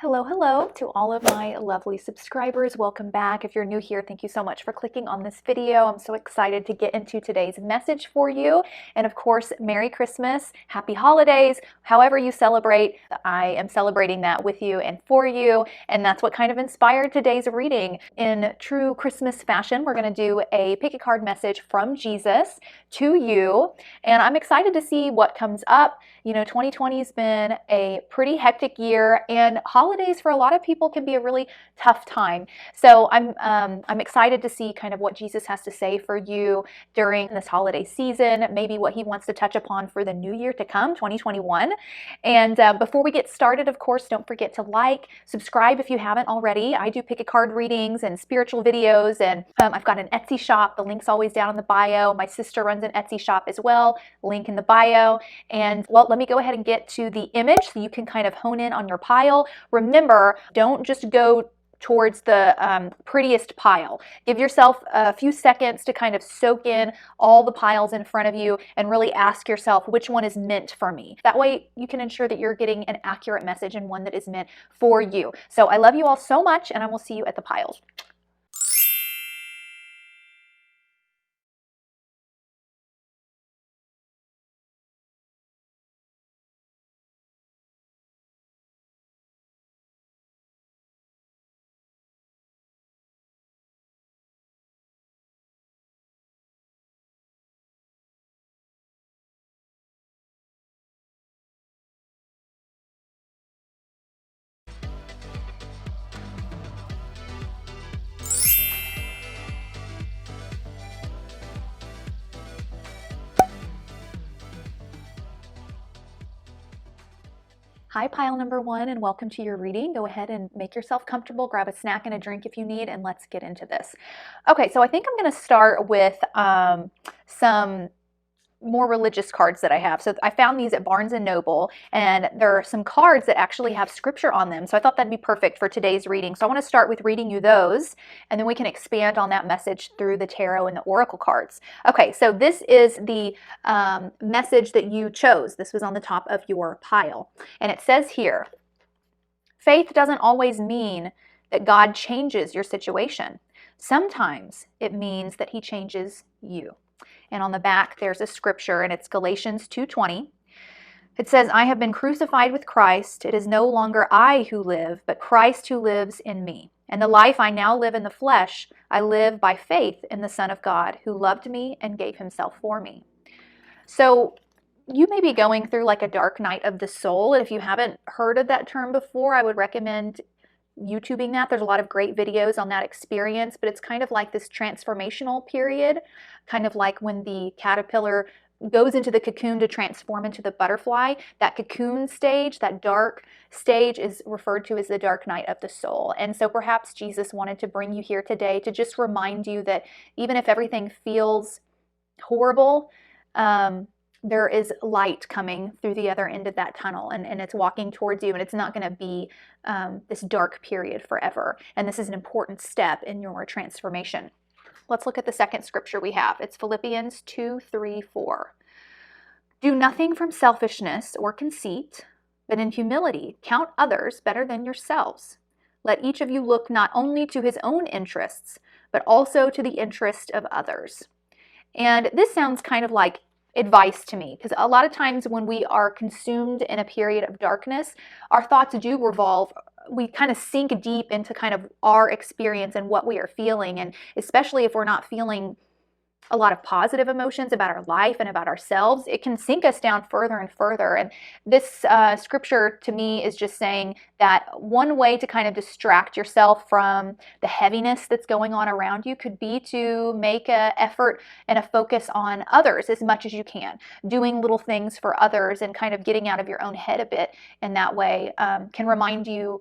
Hello, hello to all of my lovely subscribers. Welcome back. If you're new here, thank you so much for clicking on this video. I'm so excited to get into today's message for you. And of course, Merry Christmas, Happy Holidays, however you celebrate. I am celebrating that with you and for you. And that's what kind of inspired today's reading. In true Christmas fashion, we're going to do a pick a card message from Jesus to you. And I'm excited to see what comes up. You know, 2020 has been a pretty hectic year, and holidays for a lot of people can be a really tough time. So I'm excited to see kind of what Jesus has to say for you during this holiday season, maybe what he wants to touch upon for the new year to come, 2021. And before we get started, of course, don't forget to like, subscribe if you haven't already. I do pick a card readings and spiritual videos, and I've got an Etsy shop. The link's always down in the bio. My sister runs an Etsy shop as well, link in the bio. And well, let me go ahead and get to the image so you can kind of hone in on your pile. Remember, don't just go towards the prettiest pile. Give yourself a few seconds to kind of soak in all the piles in front of you and really ask yourself, which one is meant for me? That way you can ensure that you're getting an accurate message and one that is meant for you. So I love you all so much, and I will see you at the piles. Hi, pile number one, and welcome to your reading. Go ahead and make yourself comfortable, grab a snack and a drink if you need, and let's get into this. Okay, so I think I'm going to start with some more religious cards that I have. So I found these at Barnes & Noble, and there are some cards that actually have scripture on them. So I thought that'd be perfect for today's reading. So I want to start with reading you those, and then we can expand on that message through the tarot and the oracle cards. Okay, so this is the message that you chose. This was on the top of your pile. And it says here, faith doesn't always mean that God changes your situation. Sometimes it means that he changes you. And on the back, there's a scripture, and it's Galatians 2:20. It says, I have been crucified with Christ. It is no longer I who live, but Christ who lives in me. And the life I now live in the flesh, I live by faith in the Son of God, who loved me and gave himself for me. So you may be going through like a dark night of the soul. And if you haven't heard of that term before, I would recommend YouTubing that. There's a lot of great videos on that experience, but it's kind of like this transformational period, kind of like when the caterpillar goes into the cocoon to transform into the butterfly. That cocoon stage, that dark stage, is referred to as the dark night of the soul. And so perhaps Jesus wanted to bring you here today to just remind you that even if everything feels horrible, there is light coming through the other end of that tunnel, and it's walking towards you, and it's not going to be this dark period forever. And this is an important step in your transformation. Let's look at the second scripture we have. It's Philippians 2:3-4. Do nothing from selfishness or conceit, but in humility count others better than yourselves. Let each of you look not only to his own interests, but also to the interest of others. And this sounds kind of like advice to me, because a lot of times when we are consumed in a period of darkness, our thoughts do revolve, we kind of sink deep into kind of our experience and what we are feeling. And especially if we're not feeling a lot of positive emotions about our life and about ourselves, it can sink us down further and further. And this scripture to me is just saying that one way to kind of distract yourself from the heaviness that's going on around you could be to make an effort and a focus on others as much as you can. Doing little things for others and kind of getting out of your own head a bit in that way can remind you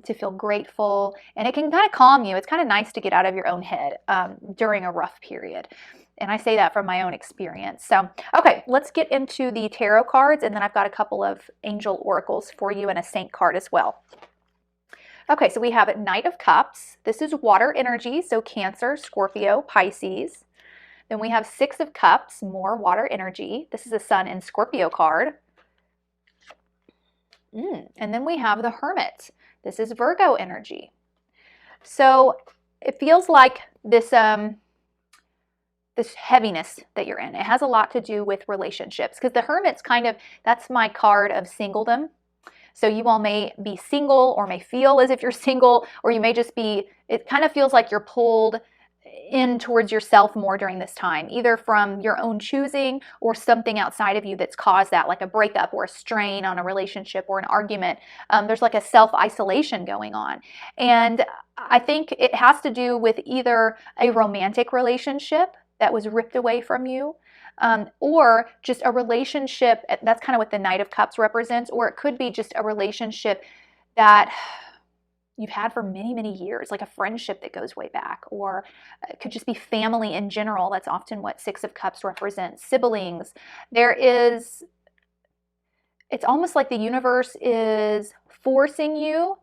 to feel grateful, and it can kind of calm you. It's kind of nice to get out of your own head during a rough period. And I say that from my own experience. So, okay, let's get into the tarot cards, and then I've got a couple of angel oracles for you and a saint card as well. Okay, so we have Knight of Cups. This is water energy, so Cancer, Scorpio, Pisces. Then we have Six of Cups, more water energy. This is a Sun and Scorpio card. And then we have the Hermit. This is Virgo energy. So it feels like this this heaviness that you're in. It has a lot to do with relationships, because the Hermit's kind of, that's my card of singledom. So you all may be single, or may feel as if you're single, or you may just be, it kind of feels like you're pulled in towards yourself more during this time, either from your own choosing or something outside of you that's caused that, like a breakup or a strain on a relationship or an argument. There's like a self-isolation going on. And I think it has to do with either a romantic relationship that was ripped away from you, or just a relationship, that's kind of what the Knight of Cups represents, or it could be just a relationship that you've had for many, many years, like a friendship that goes way back, or it could just be family in general. That's often what Six of Cups represents, siblings. It's almost like the universe is forcing you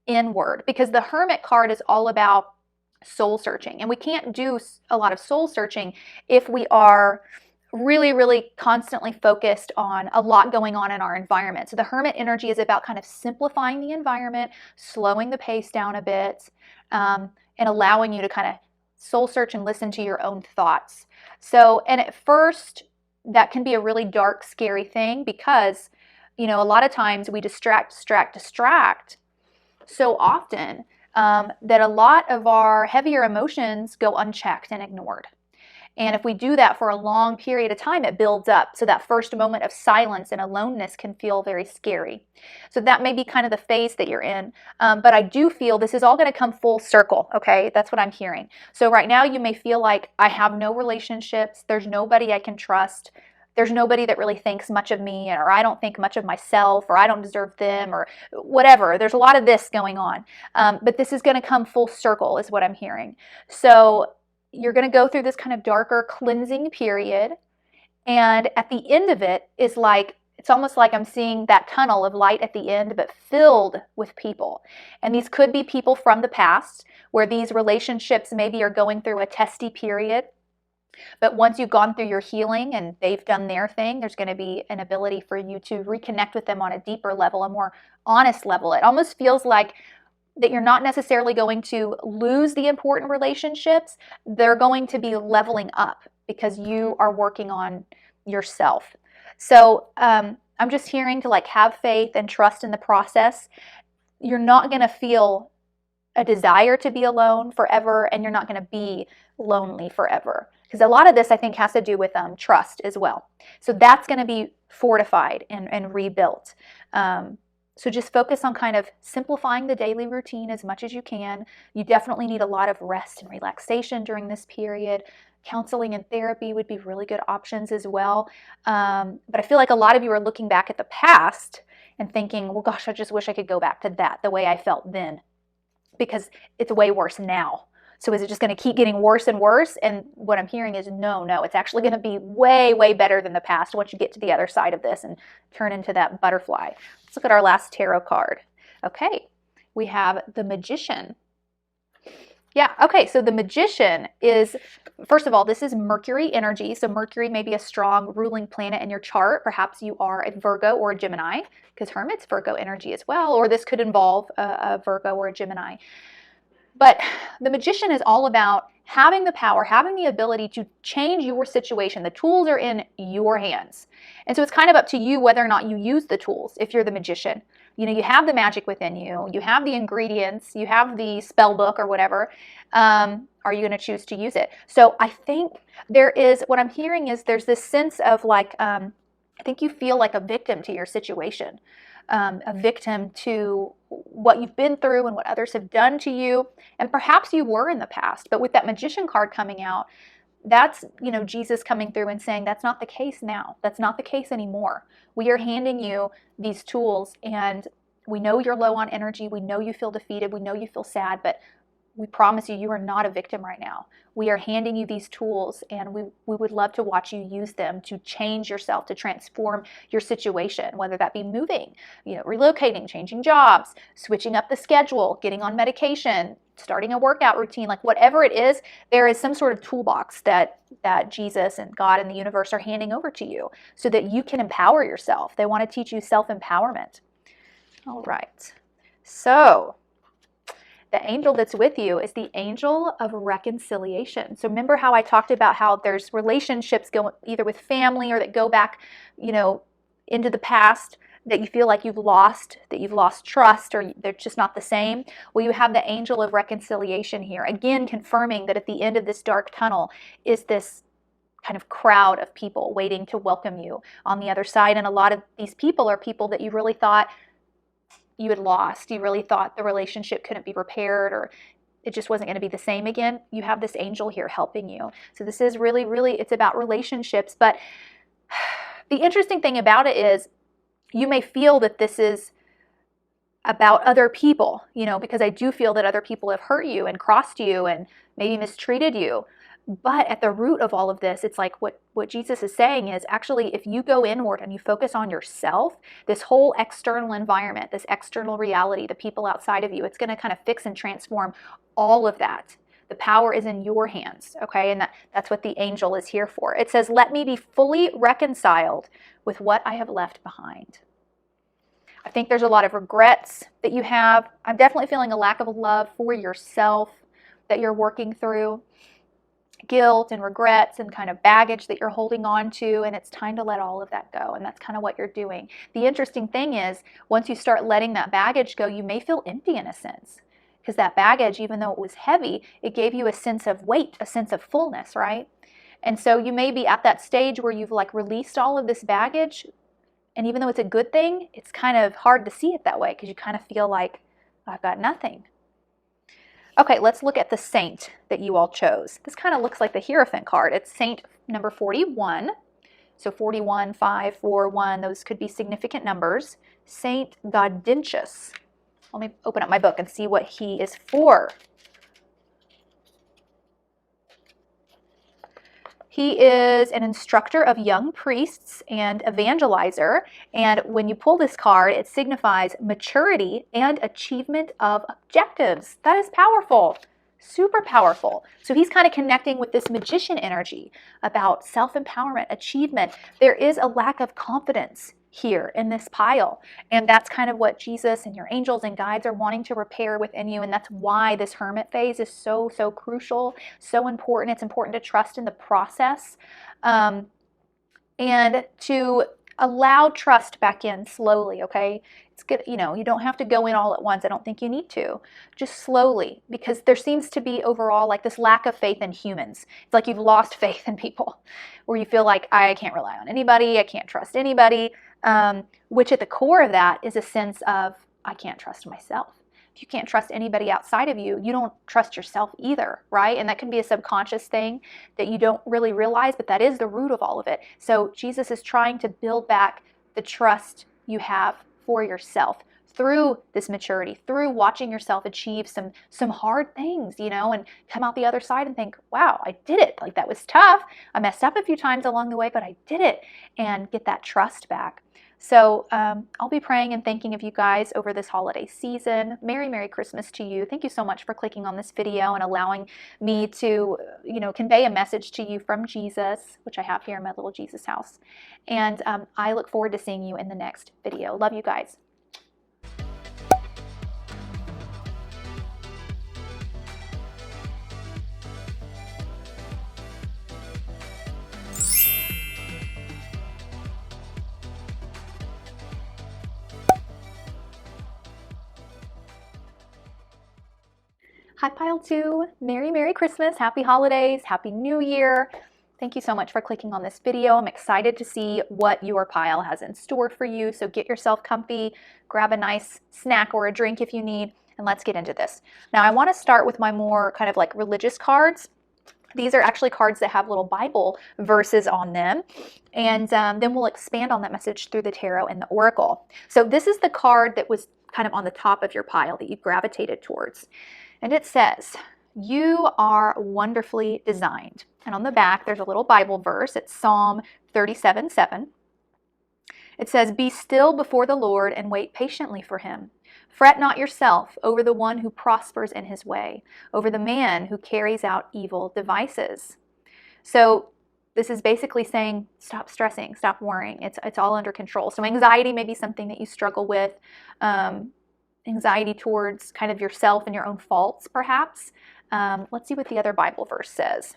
inward, because the Hermit card is all about soul searching, and we can't do a lot of soul searching if we are really, really constantly focused on a lot going on in our environment. So the Hermit energy is about kind of simplifying the environment, slowing the pace down a bit, and allowing you to kind of soul search and listen to your own thoughts. So, and at first, that can be a really dark, scary thing, because, a lot of times we distract so often that a lot of our heavier emotions go unchecked and ignored. And if we do that for a long period of time, it builds up. So that first moment of silence and aloneness can feel very scary. So that may be kind of the phase that you're in. But I do feel this is all going to come full circle, okay? That's what I'm hearing. So right now you may feel like, I have no relationships. There's nobody I can trust. There's nobody that really thinks much of me, or I don't think much of myself, or I don't deserve them, or whatever. There's a lot of this going on. But this is going to come full circle is what I'm hearing. So you're going to go through this kind of darker cleansing period. And at the end of it is like, it's almost like I'm seeing that tunnel of light at the end, but filled with people. And these could be people from the past, where these relationships maybe are going through a testy period. But once you've gone through your healing and they've done their thing, there's going to be an ability for you to reconnect with them on a deeper level, a more honest level. It almost feels like that you're not necessarily going to lose the important relationships. They're going to be leveling up because you are working on yourself. So I'm just hearing to like have faith and trust in the process. You're not going to feel a desire to be alone forever, and you're not going to be lonely forever. Because a lot of this, I think, has to do with trust as well. So that's going to be fortified and rebuilt. So just focus on kind of simplifying the daily routine as much as you can. You definitely need a lot of rest and relaxation during this period. Counseling and therapy would be really good options as well. But I feel like a lot of you are looking back at the past and thinking, well, gosh, I just wish I could go back to that, the way I felt then, because it's way worse now. So is it just going to keep getting worse and worse? And what I'm hearing is no, it's actually going to be way, way better than the past once you get to the other side of this and turn into that butterfly. Let's look at our last tarot card. Okay, we have the Magician. Yeah, okay, so the Magician is, first of all, this is Mercury energy. So Mercury may be a strong ruling planet in your chart. Perhaps you are a Virgo or a Gemini, because Hermit's Virgo energy as well, or this could involve a Virgo or a Gemini. But the Magician is all about having the power, having the ability to change your situation. The tools are in your hands. And so it's kind of up to you whether or not you use the tools if you're the Magician. You have the magic within you. You have the ingredients. You have the spell book or whatever. Are you going to choose to use it? So I think what I'm hearing is there's this sense of like, I think you feel like a victim to your situation. A victim to what you've been through and what others have done to you. And perhaps you were in the past, but with that Magician card coming out, that's, Jesus coming through and saying that's not the case now. That's not the case anymore. We are handing you these tools, and we know you're low on energy. We know you feel defeated. We know you feel sad, but we promise you are not a victim right now. We are handing you these tools, and we would love to watch you use them to change yourself, to transform your situation, whether that be moving, relocating, changing jobs, switching up the schedule, getting on medication, starting a workout routine, like whatever it is, there is some sort of toolbox that Jesus and God and the universe are handing over to you so that you can empower yourself. They want to teach you self-empowerment. All right. So the angel that's with you is the angel of reconciliation. So remember how I talked about how there's relationships go either with family or that go back, into the past that you feel like you've lost trust or they're just not the same. Well, you have the angel of reconciliation here, again confirming that at the end of this dark tunnel is this kind of crowd of people waiting to welcome you on the other side. And a lot of these people are people that you really thought you had lost. You really thought the relationship couldn't be repaired or it just wasn't going to be the same again. You have this angel here helping you. So this is really, it's about relationships. But the interesting thing about it is you may feel that this is about other people, because I do feel that other people have hurt you and crossed you and maybe mistreated you. But at the root of all of this, it's like what Jesus is saying is actually if you go inward and you focus on yourself, this whole external environment, this external reality, the people outside of you, it's going to kind of fix and transform all of that. The power is in your hands, okay? And that's what the angel is here for. It says, let me be fully reconciled with what I have left behind. I think there's a lot of regrets that you have. I'm definitely feeling a lack of love for yourself that you're working through. Guilt and regrets and kind of baggage that you're holding on to, and it's time to let all of that go, and that's kind of what you're doing. The interesting thing is once you start letting that baggage go, you may feel empty in a sense, because that baggage, even though it was heavy, it gave you a sense of weight, a sense of fullness, right? And so you may be at that stage where you've like released all of this baggage, and even though it's a good thing, it's kind of hard to see it that way because you kind of feel like I've got nothing. Okay, let's look at the saint that you all chose. This kind of looks like the Hierophant card. It's Saint number 41. So 41, 5, 4, 1, those could be significant numbers. Saint Gaudentius. Let me open up my book and see what he is for. He is an instructor of young priests and evangelizer. And when you pull this card, it signifies maturity and achievement of objectives. That is powerful, super powerful. So he's kind of connecting with this magician energy about self-empowerment, achievement. There is a lack of confidence here in this pile. And that's kind of what Jesus and your angels and guides are wanting to repair within you. And that's why this hermit phase is so, so crucial, so important. It's important to trust in the process and to allow trust back in slowly, okay? It's good, you don't have to go in all at once. I don't think you need to. Just slowly, because there seems to be overall like this lack of faith in humans. It's like you've lost faith in people where you feel like I can't rely on anybody, I can't trust anybody. Which at the core of that is a sense of I can't trust myself. If you can't trust anybody outside of you, you don't trust yourself either, right? And that can be a subconscious thing that you don't really realize, but that is the root of all of it. So Jesus is trying to build back the trust you have for yourself through this maturity, through watching yourself achieve some hard things, and come out the other side and think, wow, I did it. Like that was tough. I messed up a few times along the way, but I did it, and get that trust back. So I'll be praying and thinking of you guys over this holiday season. Merry, Merry Christmas to you. Thank you so much for clicking on this video and allowing me to, convey a message to you from Jesus, which I have here in my little Jesus house. And I look forward to seeing you in the next video. Love you guys. Hi Pile 2, Merry, Merry Christmas, Happy Holidays, Happy New Year. Thank you so much for clicking on this video. I'm excited to see what your pile has in store for you. So get yourself comfy, grab a nice snack or a drink if you need, and let's get into this. Now I want to start with my more kind of like religious cards. These are actually cards that have little Bible verses on them. And then we'll expand on that message through the tarot and the oracle. So this is the card that was kind of on the top of your pile that you gravitated towards. And it says, you are wonderfully designed. And on the back, there's a little Bible verse. It's Psalm 37:7. It says, be still before the Lord and wait patiently for him. Fret not yourself over the one who prospers in his way, over the man who carries out evil devices. So this is basically saying, stop stressing, stop worrying. It's all under control. So anxiety may be something that you struggle with, anxiety towards kind of yourself and your own faults, perhaps. Let's see what the other Bible verse says.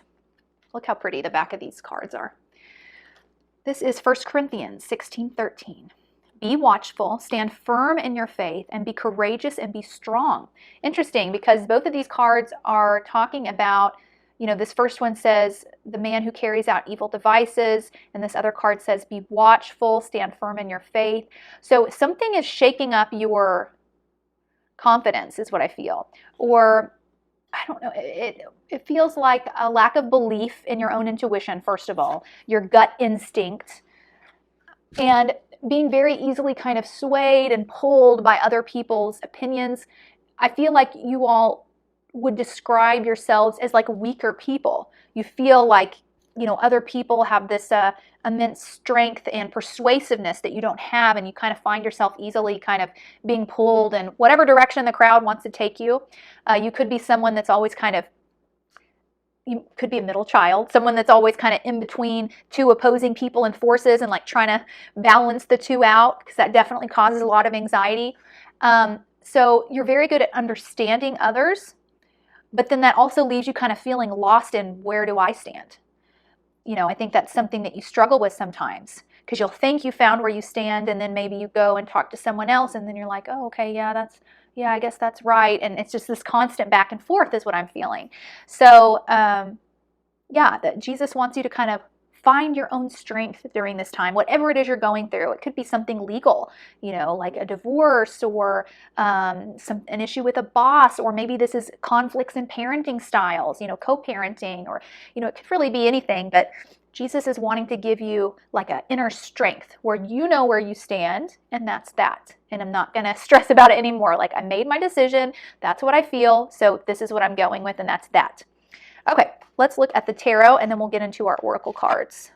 Look how pretty the back of these cards are. This is 1 Corinthians 16:13. Be watchful, stand firm in your faith, and be courageous and be strong. Interesting, because both of these cards are talking about, this first one says the man who carries out evil devices, and this other card says be watchful, stand firm in your faith. So something is shaking up your confidence, is what I feel. Or I don't know, it feels like a lack of belief in your own intuition, first of all, your gut instinct, and being very easily kind of swayed and pulled by other people's opinions. I feel like you all would describe yourselves as like weaker people. You feel like, other people have this immense strength and persuasiveness that you don't have, and you kind of find yourself easily kind of being pulled in whatever direction the crowd wants to take you. You could be someone that's always you could be a middle child, someone that's always kind of in between two opposing people and forces and like trying to balance the two out, because that definitely causes a lot of anxiety. So you're very good at understanding others, but then that also leaves you kind of feeling lost in, where do I stand? I think that's something that you struggle with sometimes, because you'll think you found where you stand, and then maybe you go and talk to someone else, and then you're like, oh, okay, yeah, I guess that's right. And it's just this constant back and forth is what I'm feeling. So, that Jesus wants you to kind of find your own strength during this time, whatever it is you're going through. It could be something legal, like a divorce, or an issue with a boss, or maybe this is conflicts in parenting styles, co-parenting, or, it could really be anything. But Jesus is wanting to give you like an inner strength where you know where you stand, and that's that. And I'm not going to stress about it anymore. Like, I made my decision. That's what I feel. So this is what I'm going with, and that's that. Okay, let's look at the tarot, and then we'll get into our oracle cards.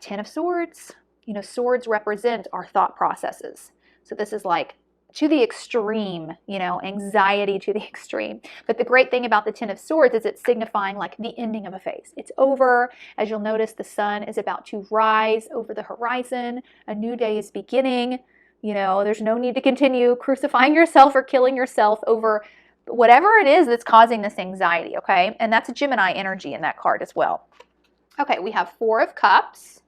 10 of Swords. Swords represent our thought processes. So this is like to the extreme, anxiety to the extreme. But the great thing about the 10 of Swords is it's signifying like the ending of a phase. It's over. As you'll notice, the sun is about to rise over the horizon. A new day is beginning. There's no need to continue crucifying yourself or killing yourself over whatever it is that's causing this anxiety, okay? And that's a Gemini energy in that card as well. Okay, we have 4 of Cups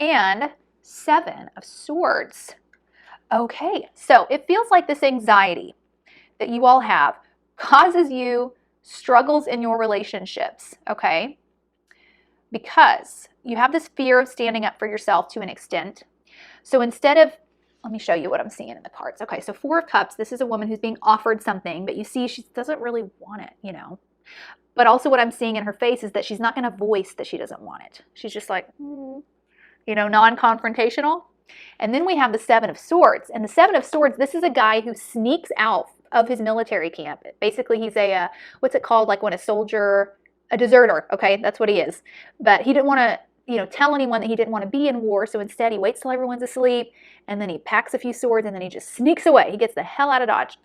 and 7 of Swords. Okay, so it feels like this anxiety that you all have causes you struggles in your relationships, okay? Because you have this fear of standing up for yourself to an extent. So instead of, let me show you what I'm seeing in the cards. Okay, so 4 of Cups, this is a woman who's being offered something, but you see she doesn't really want it, But also what I'm seeing in her face is that she's not going to voice that she doesn't want it. She's just like, non-confrontational. And then we have the 7 of Swords. And the 7 of Swords, this is a guy who sneaks out of his military camp. Basically, he's a, what's it called? Like when a deserter, okay? That's what he is. But he didn't want to, tell anyone that he didn't want to be in war. So instead, he waits till everyone's asleep, and then he packs a few swords, and then he just sneaks away. He gets the hell out of Dodge.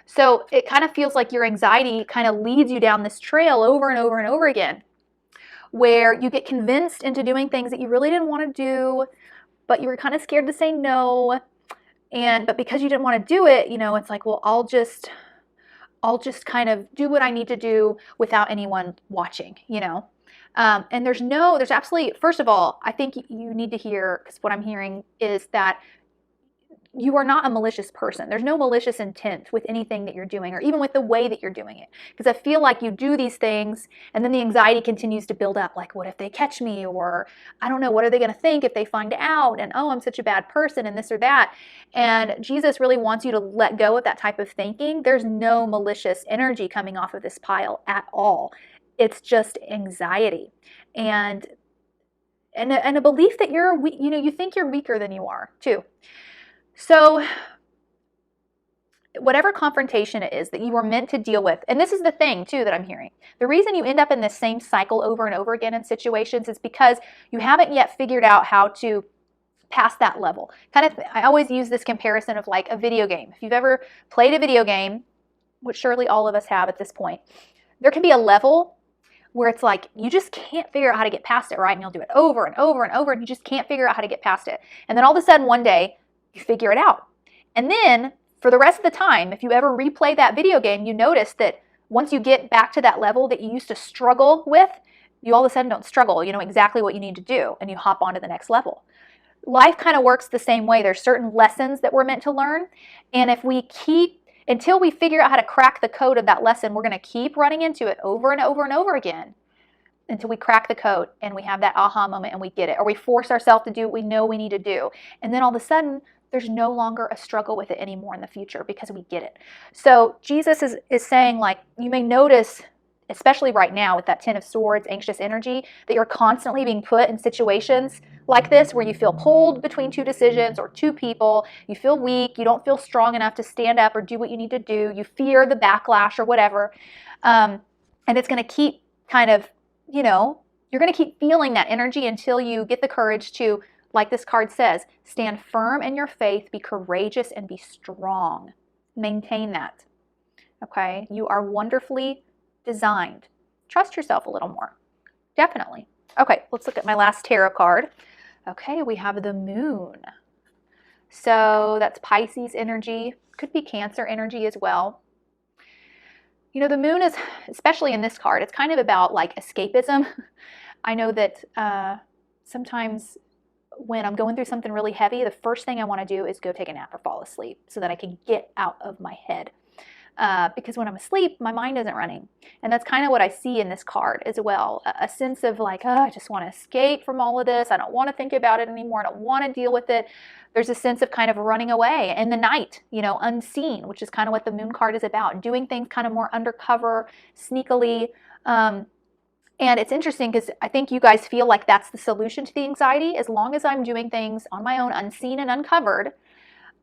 So it kind of feels like your anxiety kind of leads you down this trail over and over and over again, where you get convinced into doing things that you really didn't want to do, but you were kind of scared to say no. But because you didn't want to do it, it's like, well, I'll just kind of do what I need to do without anyone watching, And there's absolutely, first of all, I think you need to hear, because what I'm hearing is that you are not a malicious person. There's no malicious intent with anything that you're doing, or even with the way that you're doing it. Because I feel like you do these things, and then the anxiety continues to build up. Like, what if they catch me? Or, I don't know, what are they going to think if they find out? And, oh, I'm such a bad person, and this or that. And Jesus really wants you to let go of that type of thinking. There's no malicious energy coming off of this pile at all. It's just anxiety. And a belief that you're weak, you think you're weaker than you are, too. So whatever confrontation it is that you were meant to deal with, and this is the thing too that I'm hearing, the reason you end up in this same cycle over and over again in situations is because you haven't yet figured out how to pass that level. I always use this comparison of like a video game. If you've ever played a video game, which surely all of us have at this point, there can be a level where it's like you just can't figure out how to get past it, right? And you'll do it over and over and over, and you just can't figure out how to get past it. And then all of a sudden one day you figure it out. And then for the rest of the time, if you ever replay that video game, you notice that once you get back to that level that you used to struggle with, you all of a sudden don't struggle. You know exactly what you need to do, and you hop on to the next level. Life kind of works the same way. There's certain lessons that we're meant to learn, and if we keep, until we figure out how to crack the code of that lesson, we're going to keep running into it over and over and over again until we crack the code and we have that aha moment and we get it, or we force ourselves to do what we know we need to do. And then all of a sudden, there's no longer a struggle with it anymore in the future because we get it. So Jesus is saying, like, you may notice, especially right now with that 10 of Swords, anxious energy, that you're constantly being put in situations like this where you feel pulled between two decisions or two people, you feel weak, you don't feel strong enough to stand up or do what you need to do, you fear the backlash or whatever, and it's going to keep kind of, you know, you're going to keep feeling that energy until you get the courage to, like this card says, stand firm in your faith, be courageous, and be strong. Maintain that. Okay? You are wonderfully designed. Trust yourself a little more. Definitely. Okay, let's look at my last tarot card. Okay, we have the Moon. So that's Pisces energy. Could be Cancer energy as well. You know, the Moon is, especially in this card, it's kind of about like escapism. I know that sometimes when I'm going through something really heavy, the first thing I want to do is go take a nap or fall asleep so that I can get out of my head. Because when I'm asleep, my mind isn't running. And that's kind of what I see in this card as well. A sense of like, oh, I just want to escape from all of this. I don't want to think about it anymore. I don't want to deal with it. There's a sense of kind of running away in the night, you know, unseen, which is kind of what the Moon card is about. Doing things kind of more undercover, sneakily. And it's interesting because I think you guys feel like that's the solution to the anxiety. As long as I'm doing things on my own, unseen and uncovered,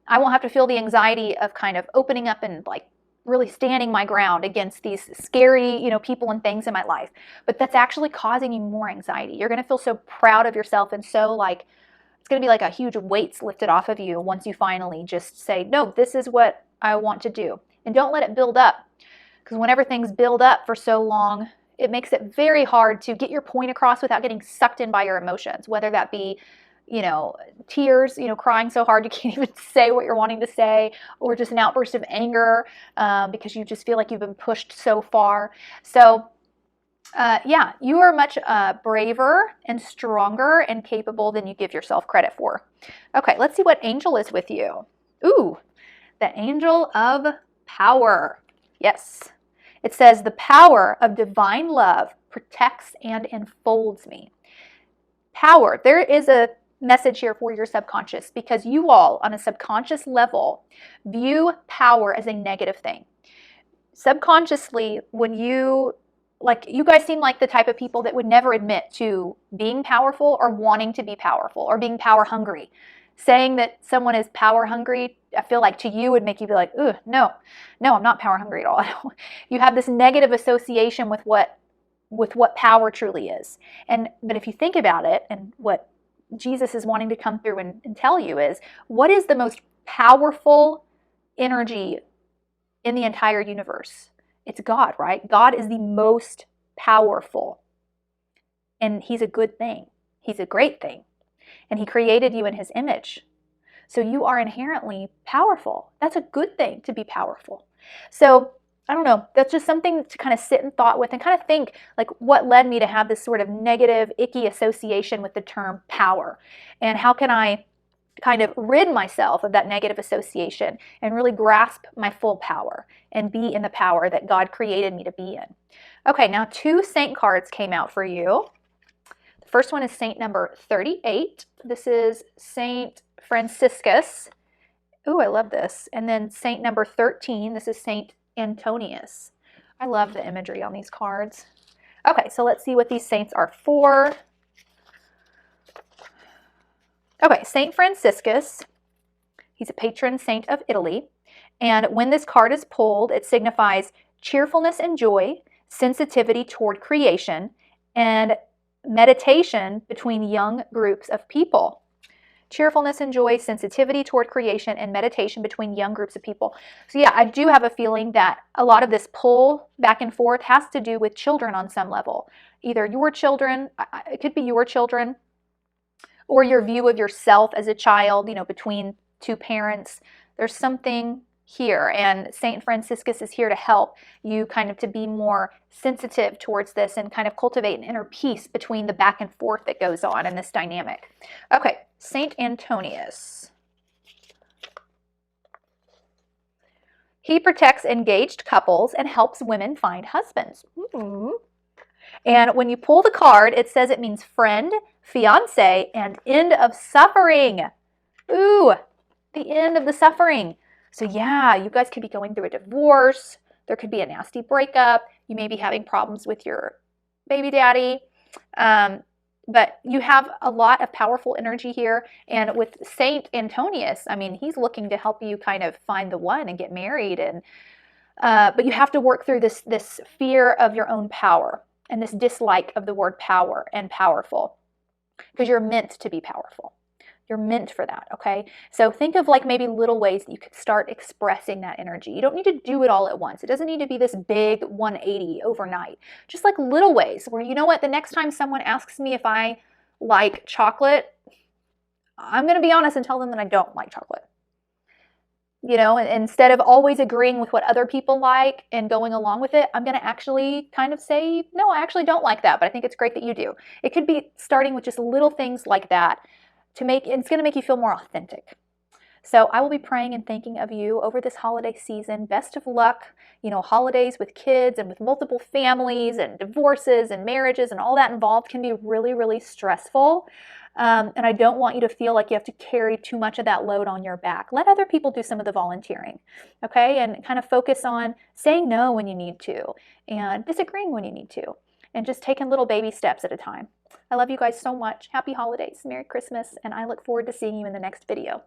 I won't have to feel the anxiety of kind of opening up and like really standing my ground against these scary, you know, people and things in my life. But that's actually causing you more anxiety. You're going to feel so proud of yourself and so like, it's going to be like a huge weight's lifted off of you once you finally just say, no, this is what I want to do. And don't let it build up. Because whenever things build up for so long, it makes it very hard to get your point across without getting sucked in by your emotions, whether that be, you know, tears, you know, crying so hard you can't even say what you're wanting to say, or just an outburst of anger because you just feel like you've been pushed so far. So yeah, you are much braver and stronger and capable than you give yourself credit for. Okay, let's see what angel is with you. Ooh, the Angel of Power. Yes. It says, the power of divine love protects and enfolds me. Power. There is a message here for your subconscious because you all on a subconscious level view power as a negative thing. Subconsciously, when you guys seem like the type of people that would never admit to being powerful or wanting to be powerful or being power hungry. Saying that someone is power hungry, I feel like to you would make you be like, "Ugh, no, I'm not power hungry at all." You have this negative association with what power truly is. But if you think about it, and what Jesus is wanting to come through and tell you is, what is the most powerful energy in the entire universe? It's God, right? God is the most powerful. And he's a good thing. He's a great thing. And he created you in his image. So you are inherently powerful. That's a good thing, to be powerful. So I don't know, that's just something to kind of sit in thought with and kind of think, like, what led me to have this sort of negative, icky association with the term power? And how can I kind of rid myself of that negative association and really grasp my full power and be in the power that God created me to be in? Okay, now 2 saint cards came out for you. The first one is saint number 38. This is Saint Franciscus. Ooh, I love this. And then saint number 13. This is Saint Antonius. I love the imagery on these cards. Okay, so let's see what these saints are for. Okay, Saint Franciscus, he's a patron saint of Italy. And when this card is pulled, it signifies cheerfulness and joy, sensitivity toward creation, and meditation between young groups of people. cheerfulness and joy, sensitivity toward creation, and meditation between young groups of people. So yeah, I do have a feeling that a lot of this pull back and forth has to do with children on some level. Either your children, it could be your children, or your view of yourself as a child, between two parents. There's something here, and Saint Franciscus is here to help you kind of to be more sensitive towards this and kind of cultivate an inner peace between the back and forth that goes on in this dynamic. Okay, Saint Antonius. He protects engaged couples and helps women find husbands. And when you pull the card, it says it means friend, fiance, and end of suffering. Ooh, the end of the suffering. So yeah, you guys could be going through a divorce. There could be a nasty breakup. You may be having problems with your baby daddy. But you have a lot of powerful energy here. And with Saint Antonius, I mean, he's looking to help you kind of find the one and get married. And but you have to work through this fear of your own power and this dislike of the word power and powerful, because you're meant to be powerful. You're meant for that, okay? So think of like maybe little ways that you could start expressing that energy. You don't need to do it all at once. It doesn't need to be this big 180 overnight. Just like little ways where, you know what, the next time someone asks me if I like chocolate, I'm going to be honest and tell them that I don't like chocolate. Instead of always agreeing with what other people like and going along with it, I'm going to actually kind of say, no, I actually don't like that, but I think it's great that you do. It could be starting with just little things like that. It's going to make you feel more authentic. So I will be praying and thinking of you over this holiday season. Best of luck. Holidays with kids and with multiple families and divorces and marriages and all that involved can be really, really stressful. And I don't want you to feel like you have to carry too much of that load on your back. Let other people do some of the volunteering, okay? And kind of focus on saying no when you need to and disagreeing when you need to, and just taking little baby steps at a time. I love you guys so much. Happy holidays, Merry Christmas, and I look forward to seeing you in the next video.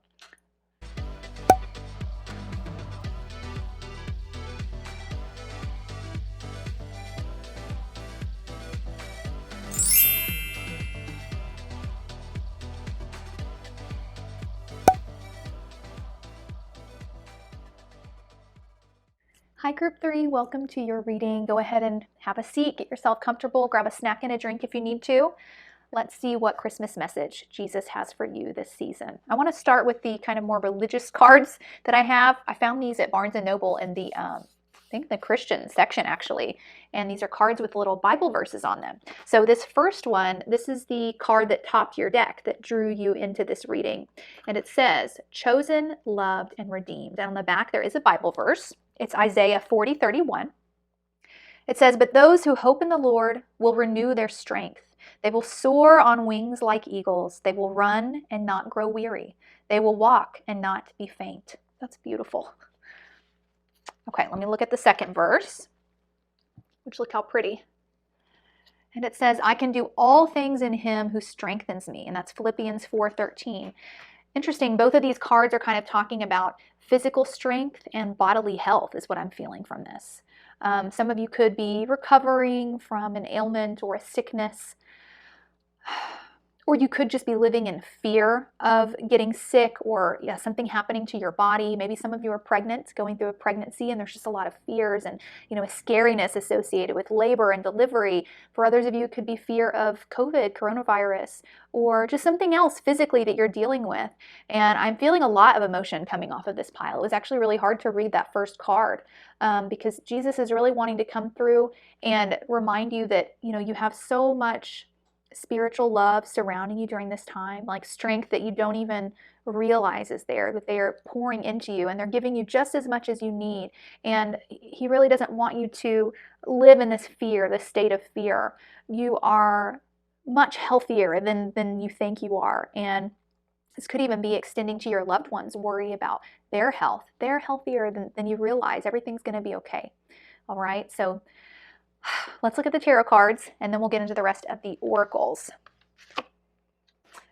Hi Group 3, welcome to your reading. Go ahead and have a seat, get yourself comfortable, grab a snack and a drink if you need to. Let's see what Christmas message Jesus has for you this season. I want to start with the kind of more religious cards that I have. I found these at Barnes & Noble in the, I think the Christian section actually. And these are cards with little Bible verses on them. So this first one, this is the card that topped your deck that drew you into this reading. And it says, chosen, loved, and redeemed. And on the back there is a Bible verse. It's Isaiah 40:31. It says, but those who hope in the Lord will renew their strength. They will soar on wings like eagles. They will run and not grow weary. They will walk and not be faint. That's beautiful. Okay, let me look at the second verse, which look how pretty. And it says, I can do all things in him who strengthens me. And that's Philippians 4:13. Interesting, both of these cards are kind of talking about physical strength and bodily health is what I'm feeling from this. Some of you could be recovering from an ailment or a sickness, or you could just be living in fear of getting sick or something happening to your body. Maybe some of you are pregnant, going through a pregnancy, and there's just a lot of fears and a scariness associated with labor and delivery. For others of you, it could be fear of COVID, coronavirus, or just something else physically that you're dealing with. And I'm feeling a lot of emotion coming off of this pile. It was actually really hard to read that first card because Jesus is really wanting to come through and remind you that you have so much spiritual love surrounding you during this time, like strength that you don't even realize is there, that they are pouring into you and they're giving you just as much as you need. And he really doesn't want you to live in this fear, this state of fear. You are much healthier than you think you are. And this could even be extending to your loved ones. Worry about their health. They're healthier than you realize. Everything's going to be okay. All right. So let's look at the tarot cards and then we'll get into the rest of the oracles.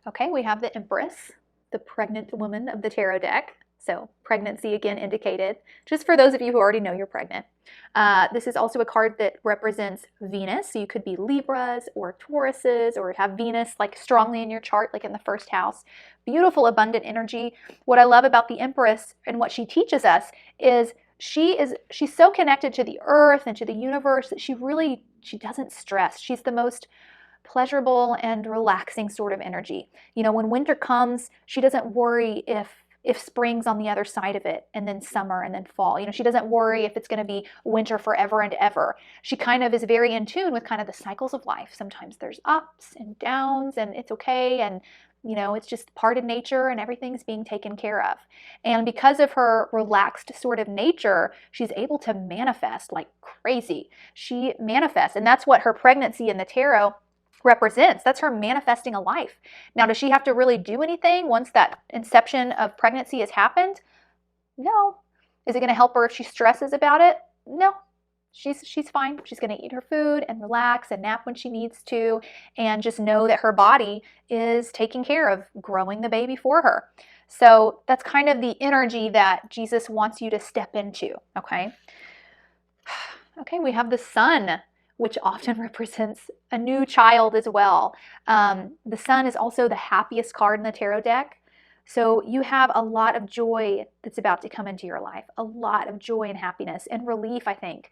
Okay, we have the Empress, the pregnant woman of the tarot deck. So pregnancy again indicated, just for those of you who already know you're pregnant. This is also a card that represents Venus. So you could be Libras or Tauruses or have Venus like strongly in your chart, like in the first house. Beautiful, abundant energy. What I love about the Empress and what she teaches us is she's so connected to the earth and to the universe that she doesn't stress. She's the most pleasurable and relaxing sort of energy. When winter comes, she doesn't worry if spring's on the other side of it, and then summer, and then fall. She doesn't worry if it's going to be winter forever and ever. She kind of is very in tune with kind of the cycles of life. Sometimes there's ups and downs, and it's okay, and it's just part of nature, and everything's being taken care of. And because of her relaxed sort of nature, she's able to manifest like crazy. She manifests, and that's what her pregnancy in the tarot represents. That's her manifesting a life. Now, does she have to really do anything once that inception of pregnancy has happened? No. Is it going to help her if she stresses about it? No. She's fine. She's going to eat her food and relax and nap when she needs to, and just know that her body is taking care of growing the baby for her. So that's kind of the energy that Jesus wants you to step into, okay? Okay, we have the Sun, which often represents a new child as well. The Sun is also the happiest card in the tarot deck. So you have a lot of joy that's about to come into your life, a lot of joy and happiness and relief, I think.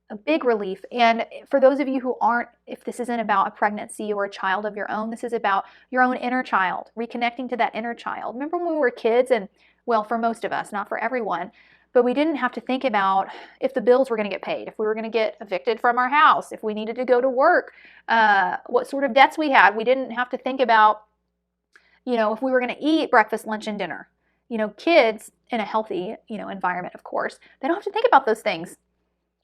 A big relief. And for those of you who aren't, if this isn't about a pregnancy or a child of your own, this is about your own inner child, reconnecting to that inner child. Remember when we were kids, and well, for most of us, not for everyone, but we didn't have to think about if the bills were going to get paid, if we were going to get evicted from our house, if we needed to go to work, what sort of debts we had. We didn't have to think about, if we were going to eat breakfast, lunch, and dinner. Kids in a healthy, environment, of course, they don't have to think about those things.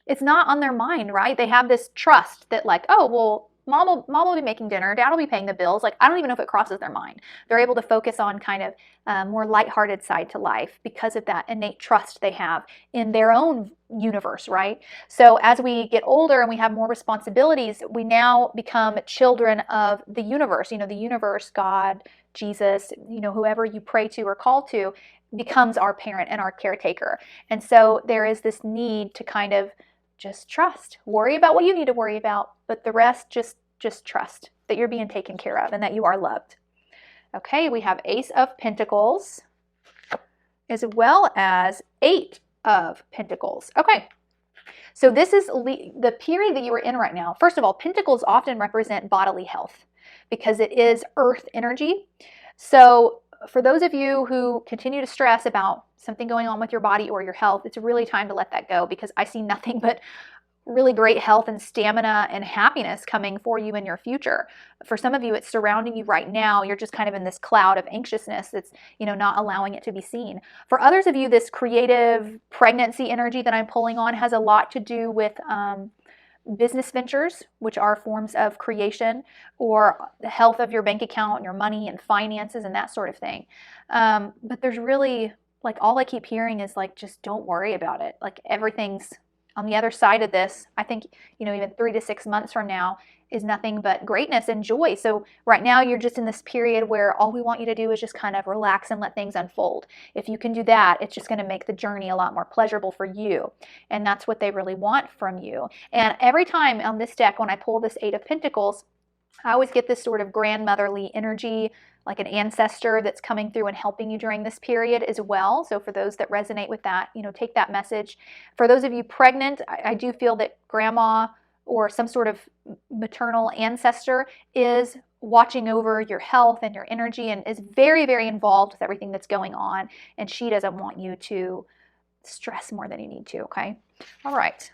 It's not on their mind, right? They have this trust that like, oh, well, mom will be making dinner, dad will be paying the bills. Like, I don't even know if it crosses their mind. They're able to focus on kind of more lighthearted side to life because of that innate trust they have in their own universe, right? So as we get older and we have more responsibilities, we now become children of the universe. The universe, God, Jesus, whoever you pray to or call to becomes our parent and our caretaker. And so there is this need to kind of just trust. Worry about what you need to worry about, but the rest, just trust that you're being taken care of and that you are loved. Okay, we have Ace of Pentacles as well as Eight of Pentacles. Okay, so this is the period that you are in right now. First of all, Pentacles often represent bodily health because it is earth energy. So for those of you who continue to stress about something going on with your body or your health, it's really time to let that go, because I see nothing but really great health and stamina and happiness coming for you in your future. For some of you, it's surrounding you right now. You're just kind of in this cloud of anxiousness that's, not allowing it to be seen. For others of you, this creative pregnancy energy that I'm pulling on has a lot to do with business ventures, which are forms of creation, or the health of your bank account and your money and finances and that sort of thing. But there's really, like, all I keep hearing is like, just don't worry about it. Like, everything's on the other side of this. I think, even 3 to 6 months from now is nothing but greatness and joy. So right now you're just in this period where all we want you to do is just kind of relax and let things unfold. If you can do that, it's just going to make the journey a lot more pleasurable for you. And that's what they really want from you. And every time on this deck, when I pull this Eight of Pentacles, I always get this sort of grandmotherly energy, like an ancestor that's coming through and helping you during this period as well. So for those that resonate with that, take that message. For those of you pregnant, I do feel that grandma or some sort of maternal ancestor is watching over your health and your energy and is very, very involved with everything that's going on. And she doesn't want you to stress more than you need to, okay? All right.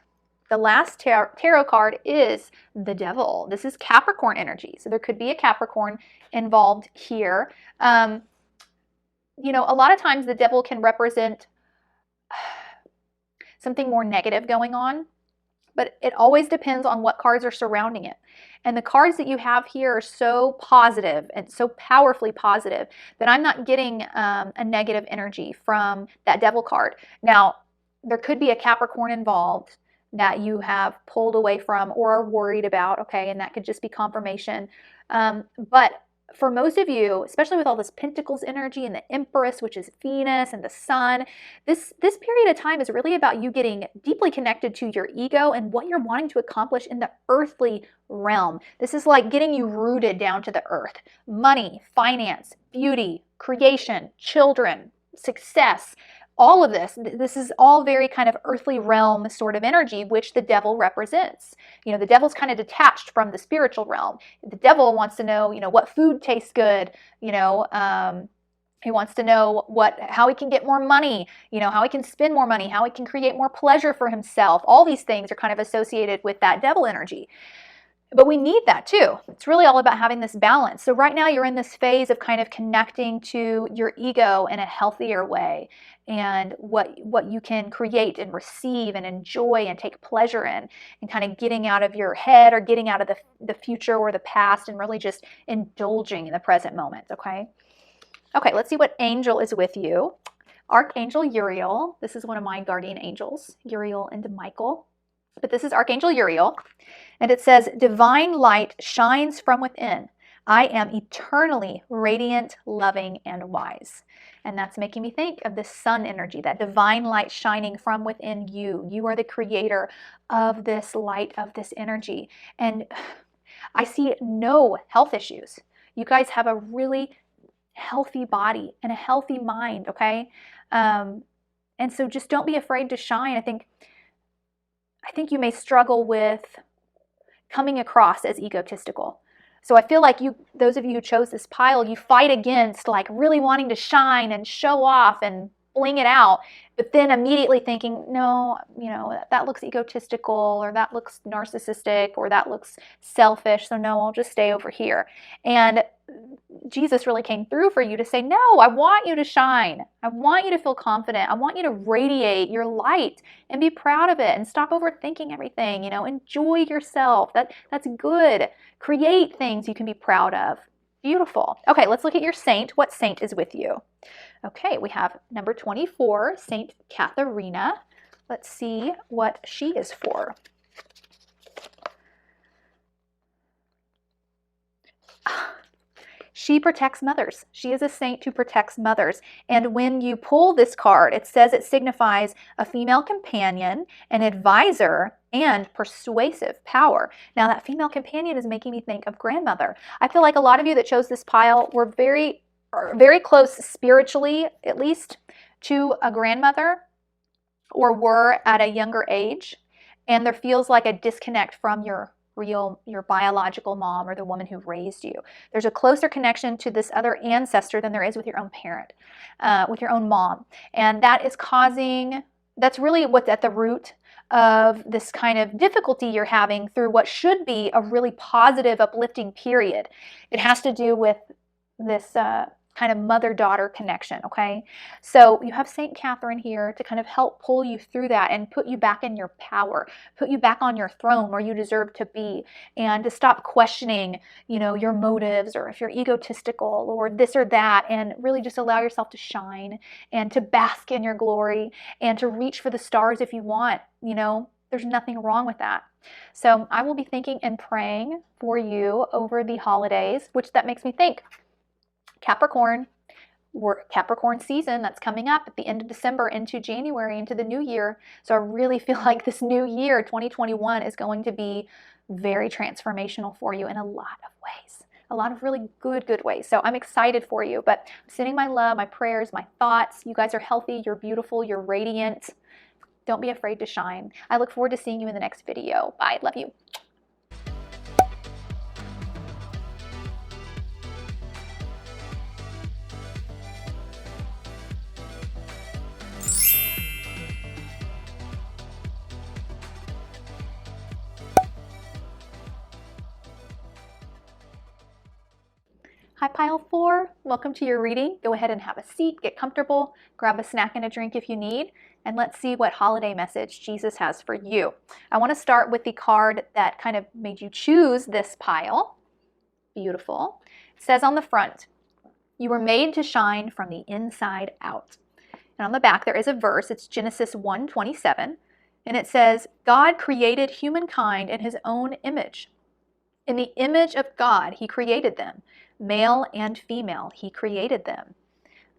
The last tarot card is the Devil. This is Capricorn energy. So there could be a Capricorn involved here. A lot of times the Devil can represent something more negative going on, but it always depends on what cards are surrounding it. And the cards that you have here are so positive and so powerfully positive that I'm not getting a negative energy from that Devil card. Now, there could be a Capricorn involved that you have pulled away from or are worried about, okay, and that could just be confirmation. But for most of you, especially with all this Pentacles energy and the Empress, which is Venus, and the Sun, this period of time is really about you getting deeply connected to your ego and what you're wanting to accomplish in the earthly realm. This is like getting you rooted down to the earth. Money, finance, beauty, creation, children, success, all of this is all very kind of earthly realm sort of energy, which the devil represents. You know, the devil's kind of detached from the spiritual realm. The devil wants to know, what food tastes good, he wants to know how he can get more money, how he can spend more money, how he can create more pleasure for himself. All these things are kind of associated with that devil energy. But we need that too. It's really all about having this balance. So right now you're in this phase of kind of connecting to your ego in a healthier way, and what you can create and receive and enjoy and take pleasure in, and kind of getting out of your head or getting out of the future or the past and really just indulging in the present moment, okay? Okay, let's see what angel is with you. Archangel Uriel. This is one of my guardian angels, Uriel and Michael. But this is Archangel Uriel. And it says, divine light shines from within. I am eternally radiant, loving, and wise. And that's making me think of this sun energy, that divine light shining from within you. You are the creator of this light, of this energy. And I see no health issues. You guys have a really healthy body and a healthy mind, okay? And so just don't be afraid to shine. I think you may struggle with coming across as egotistical. So I feel like those of you who chose this pile, you fight against like really wanting to shine and show off and bling it out, but then immediately thinking, no, that looks egotistical, or that looks narcissistic, or that looks selfish, so no, I'll just stay over here. And Jesus really came through for you to say, no, I want you to shine. I want you to feel confident. I want you to radiate your light and be proud of it and stop overthinking everything. Enjoy yourself. That's good. Create things you can be proud of. Beautiful. Okay, let's look at your saint. What saint is with you? Okay, we have number 24, Saint Katharina. Let's see what she is for. She protects mothers. She is a saint who protects mothers. And when you pull this card, it says it signifies a female companion, an advisor, and persuasive power. Now, that female companion is making me think of grandmother. I feel like a lot of you that chose this pile were very close spiritually, at least, to a grandmother, or were at a younger age. And there feels like a disconnect from your biological mom or the woman who raised you. There's a closer connection to this other ancestor than there is with your own parent, with your own mom. And that's really what's at the root of this kind of difficulty you're having through what should be a really positive, uplifting period. It has to do with this kind of mother-daughter connection, okay? So you have Saint Catherine here to kind of help pull you through that and put you back in your power, put you back on your throne where you deserve to be, and to stop questioning, your motives, or if you're egotistical or this or that, and really just allow yourself to shine and to bask in your glory and to reach for the stars if you want. There's nothing wrong with that. So I will be thinking and praying for you over the holidays, which that makes me think Capricorn season that's coming up at the end of December into January, into the new year. So I really feel like this new year, 2021, is going to be very transformational for you in a lot of ways, a lot of really good ways. So I'm excited for you, but I'm sending my love, my prayers, my thoughts. You guys are healthy, you're beautiful, you're radiant. Don't be afraid to shine. I look forward to seeing you in the next video. Bye, love you. Hi, Pile 4. Welcome to your reading. Go ahead and have a seat, get comfortable, grab a snack and a drink if you need, and let's see what holiday message Jesus has for you. I want to start with the card that kind of made you choose this pile. Beautiful. It says on the front, you were made to shine from the inside out. And on the back there is a verse. It's Genesis 1:27, and it says, God created humankind in his own image. In the image of God, he created them. Male and female, he created them.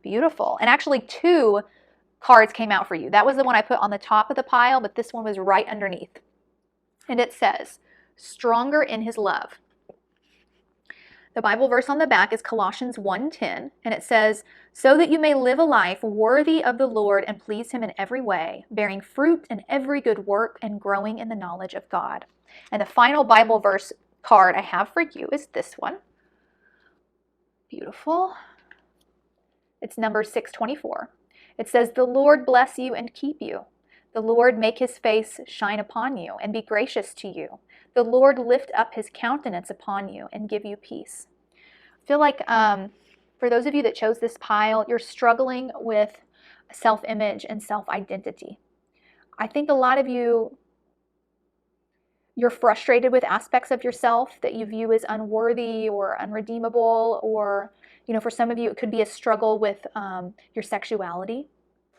Beautiful. And actually 2 cards came out for you. That was the one I put on the top of the pile, but this one was right underneath. And it says, stronger in his love. The Bible verse on the back is Colossians 1:10, and it says, so that you may live a life worthy of the Lord and please him in every way, bearing fruit in every good work and growing in the knowledge of God. And the final Bible verse card I have for you is this one. Beautiful. It's number 624. It says, the Lord bless you and keep you. The Lord make his face shine upon you and be gracious to you. The Lord lift up his countenance upon you and give you peace. I feel like for those of you that chose this pile, you're struggling with self-image and self-identity. I think a lot of you, you're frustrated with aspects of yourself that you view as unworthy or unredeemable, or, you know, for some of you, it could be a struggle with your sexuality,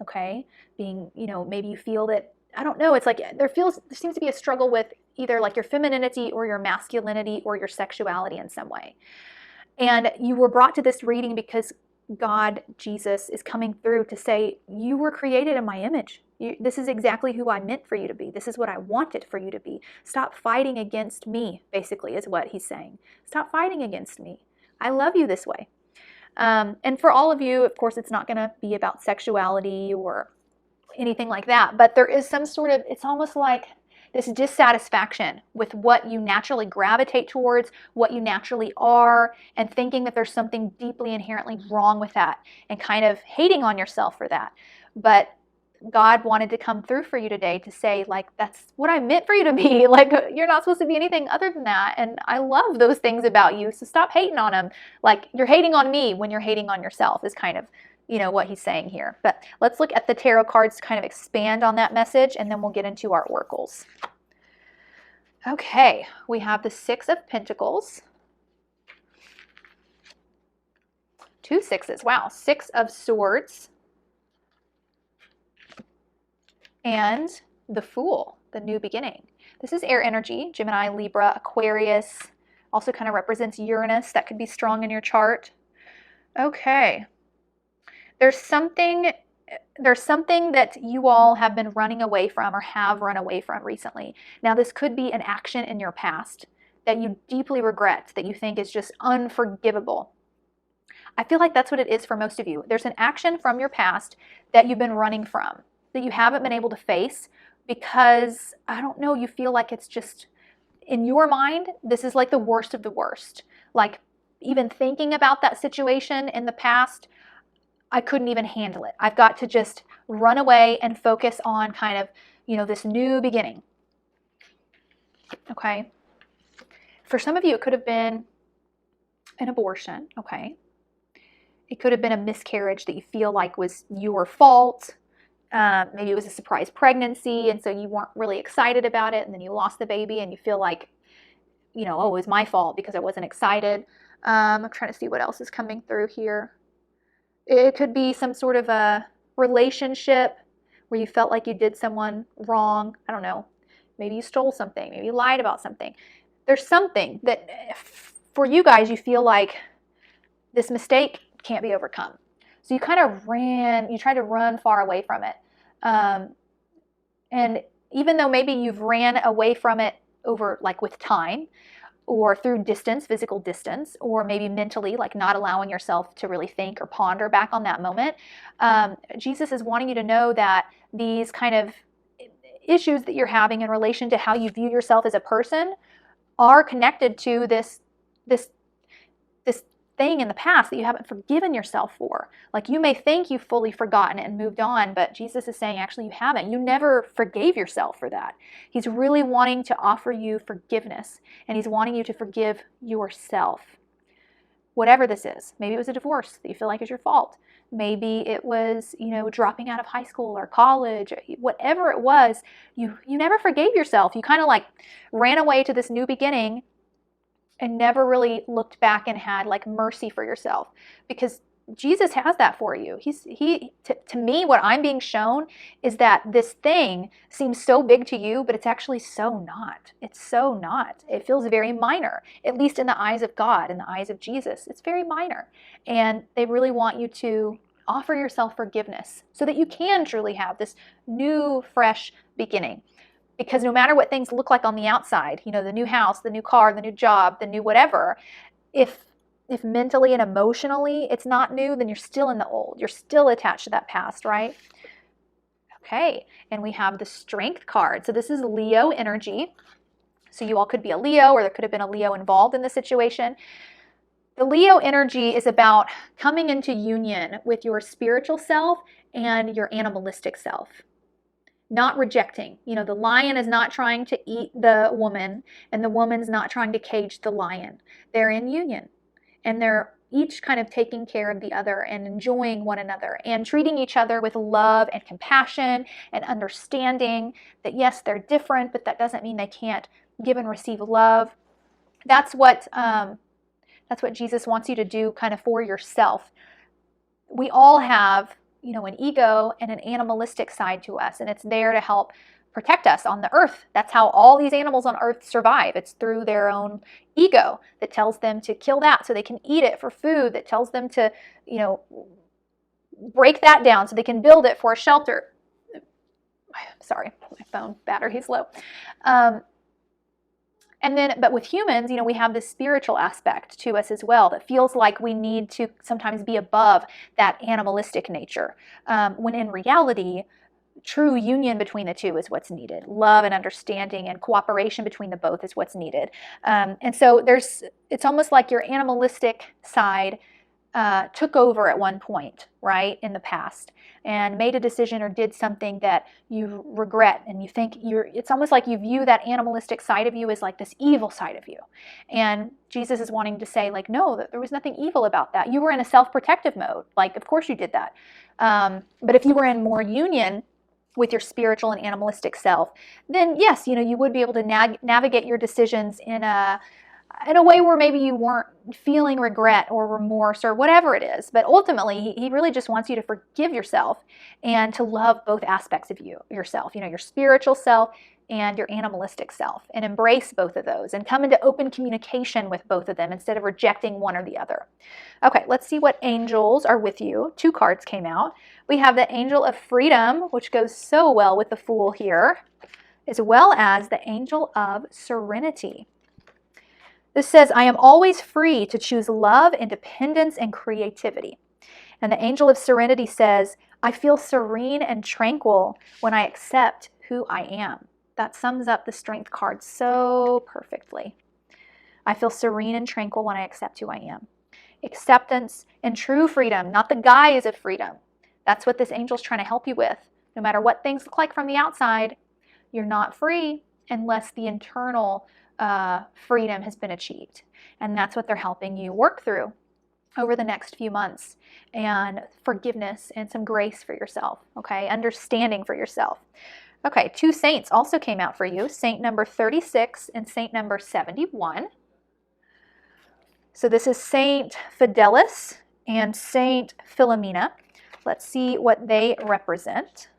okay? Being, you know, maybe you feel that, I don't know, it's like there seems to be a struggle with either like your femininity or your masculinity or your sexuality in some way. And you were brought to this reading because God, Jesus, is coming through to say, you were created in my image. This is exactly who I meant for you to be. This is what I wanted for you to be. Stop fighting against me, basically, is what he's saying. Stop fighting against me. I love you this way. And for all of you, of course, it's not going to be about sexuality or anything like that, but there is some sort of, it's almost like this dissatisfaction with what you naturally gravitate towards, what you naturally are, and thinking that there's something deeply inherently wrong with that and kind of hating on yourself for that. But God wanted to come through for you today to say, like, that's what I meant for you to be. Like, you're not supposed to be anything other than that. And I love those things about you. So stop hating on them. Like, you're hating on me when you're hating on yourself is kind of, you know, what he's saying here. But let's look at the tarot cards to kind of expand on that message, and then we'll get into our oracles. Okay, we have the 6 of Pentacles. 2 6s. Wow. 6 of Swords. And the Fool, the new beginning. This is air energy, Gemini, Libra, Aquarius. Also kind of represents Uranus. That could be strong in your chart. Okay. There's something that you all have been running away from or have run away from recently. Now, this could be an action in your past that you deeply regret, that you think is just unforgivable. I feel like that's what it is for most of you. There's an action from your past that you've been running from, that you haven't been able to face because, I don't know, you feel like it's just, in your mind, this is like the worst of the worst. Like, even thinking about that situation in the past, I couldn't even handle it. I've got to just run away and focus on kind of, you know, this new beginning. Okay. For some of you, it could have been an abortion. Okay. It could have been a miscarriage that you feel like was your fault. Maybe it was a surprise pregnancy, and so you weren't really excited about it, and then you lost the baby, and you feel like, you know, oh, it was my fault because I wasn't excited. I'm trying to see what else is coming through here. It could be some sort of a relationship where you felt like you did someone wrong. I don't know. Maybe you stole something. Maybe you lied about something. There's something that, for you guys, you feel like this mistake can't be overcome. So you kind of you tried to run far away from it. And even though maybe you've ran away from it over, like, with time, or through distance, physical distance, or maybe mentally, like not allowing yourself to really think or ponder back on that moment, Jesus is wanting you to know that these kind of issues that you're having in relation to how you view yourself as a person are connected to this thing in the past that you haven't forgiven yourself for. Like, you may think you've fully forgotten it and moved on, but Jesus is saying actually you haven't. You never forgave yourself for that. He's really wanting to offer you forgiveness, and he's wanting you to forgive yourself. Whatever this is. Maybe it was a divorce that you feel like is your fault. Maybe it was, you know, dropping out of high school or college. Whatever it was, you never forgave yourself. You kind of like ran away to this new beginning and never really looked back and had like mercy for yourself, because Jesus has that for you. To me, what I'm being shown is that this thing seems so big to you, but it's actually so not. It's so not. It feels very minor, at least in the eyes of God, in the eyes of Jesus. It's very minor. And they really want you to offer yourself forgiveness so that you can truly have this new, fresh beginning. Because no matter what things look like on the outside, you know, the new house, the new car, the new job, the new whatever, if mentally and emotionally it's not new, then you're still in the old. You're still attached to that past, right? Okay, and we have the Strength card. So this is Leo energy. So you all could be a Leo, or there could have been a Leo involved in the situation. The Leo energy is about coming into union with your spiritual self and your animalistic self. Not rejecting. You know, the lion is not trying to eat the woman, and the woman's not trying to cage the lion. They're in union, and they're each kind of taking care of the other and enjoying one another and treating each other with love and compassion and understanding that, yes, they're different, but that doesn't mean they can't give and receive love. That's what Jesus wants you to do kind of for yourself. We all have, you know, an ego and an animalistic side to us, and it's there to help protect us on the earth. That's how all these animals on earth survive. It's through their own ego that tells them to kill that so they can eat it for food, that tells them to, you know, break that down so they can build it for a shelter. Sorry, my phone battery's low. But with humans, you know, we have this spiritual aspect to us as well that feels like we need to sometimes be above that animalistic nature, when in reality, true union between the two is what's needed. Love and understanding and cooperation between the both is what's needed. And so it's almost like your animalistic side took over at one point, right, in the past, and made a decision or did something that you regret, and you think it's almost like you view that animalistic side of you as like this evil side of you. And Jesus is wanting to say, like, no, that there was nothing evil about that. You were in a self-protective mode. Like, of course you did that. But if you were in more union with your spiritual and animalistic self, then yes, you know, you would be able to navigate your decisions in a way where maybe you weren't feeling regret or remorse or whatever it is. But ultimately, he really just wants you to forgive yourself and to love both aspects of yourself, you know, your spiritual self and your animalistic self, and embrace both of those and come into open communication with both of them instead of rejecting one or the other. Okay, let's see what angels are with you. 2 cards came out. We have the Angel of Freedom, which goes so well with the Fool here, as well as the Angel of Serenity. This says, I am always free to choose love, independence, and creativity. And the Angel of Serenity says, I feel serene and tranquil when I accept who I am. That sums up the Strength card so perfectly. I feel serene and tranquil when I accept who I am. Acceptance and true freedom, not the guise of freedom. That's what this angel's trying to help you with. No matter what things look like from the outside, you're not free unless the internal freedom has been achieved. And that's what they're helping you work through over the next few months. And forgiveness and some grace for yourself, okay? Understanding for yourself. Okay, 2 saints also came out for you, saint number 36 and saint number 71. So this is Saint Fidelis and Saint Philomena. Let's see what they represent.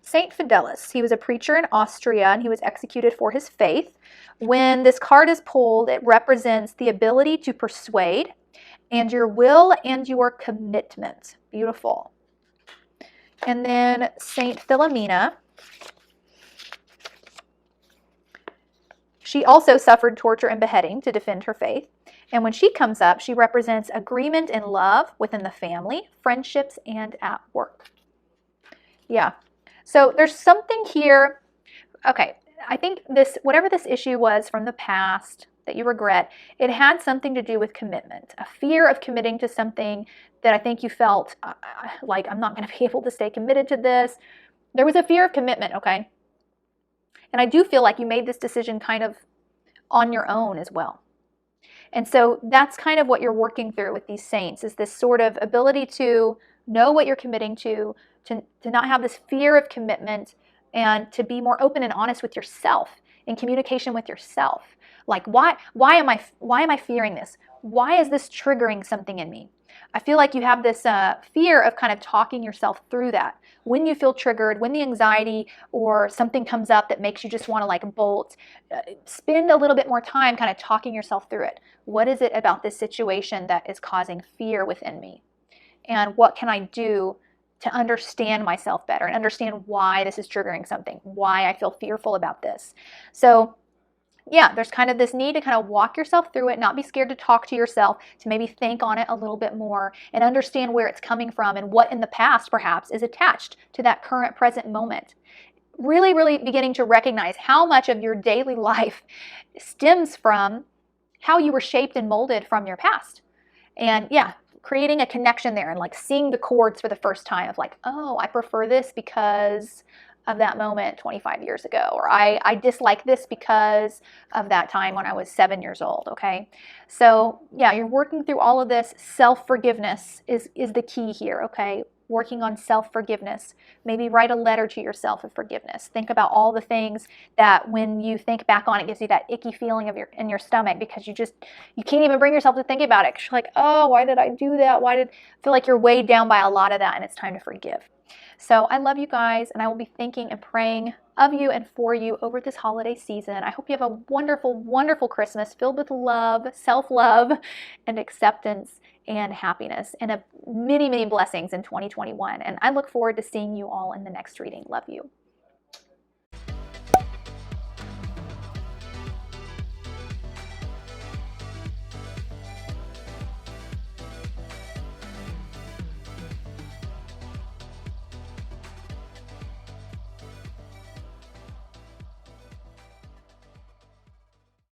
Saint Fidelis, he was a preacher in Austria, and he was executed for his faith. When this card is pulled, it represents the ability to persuade and your will and your commitment. Beautiful. And then Saint Philomena, she also suffered torture and beheading to defend her faith. And when she comes up, she represents agreement and love within the family, friendships, and at work. Yeah. So there's something here. Okay, I think whatever this issue was from the past that you regret, it had something to do with commitment, a fear of committing to something that I think you felt like, I'm not going to be able to stay committed to this. There was a fear of commitment, okay? And I do feel like you made this decision kind of on your own as well. And so that's kind of what you're working through with these saints, is this sort of ability to know what you're committing to not have this fear of commitment, and to be more open and honest with yourself, in communication with yourself. Like, why am I fearing this? why is this triggering something in me? I feel like you have this fear of kind of talking yourself through that. When you feel triggered, when the anxiety or something comes up that makes you just want to like bolt, spend a little bit more time kind of talking yourself through it. What is it about this situation that is causing fear within me? And what can I do to understand myself better and understand why this is triggering something, why I feel fearful about this? So yeah, there's kind of this need to kind of walk yourself through it, not be scared to talk to yourself, to maybe think on it a little bit more and understand where it's coming from and what in the past perhaps is attached to that current present moment. Really, really beginning to recognize how much of your daily life stems from how you were shaped and molded from your past. And yeah, creating a connection there and like seeing the chords for the first time of like, oh, I prefer this because of that moment 25 years ago, or I dislike this because of that time when I was 7 years old, okay? So yeah, you're working through all of this. Self-forgiveness is the key here, okay? Working on self-forgiveness. Maybe write a letter to yourself of forgiveness. Think about all the things that when you think back on it gives you that icky feeling of in your stomach because you can't even bring yourself to think about it. 'Cause you're like, oh, why did I do that? I feel like you're weighed down by a lot of that and it's time to forgive. So I love you guys, and I will be thinking and praying of you and for you over this holiday season. I hope you have a wonderful, wonderful Christmas filled with love, self-love, and acceptance and happiness, and many, many blessings in 2021. And I look forward to seeing you all in the next reading. Love you.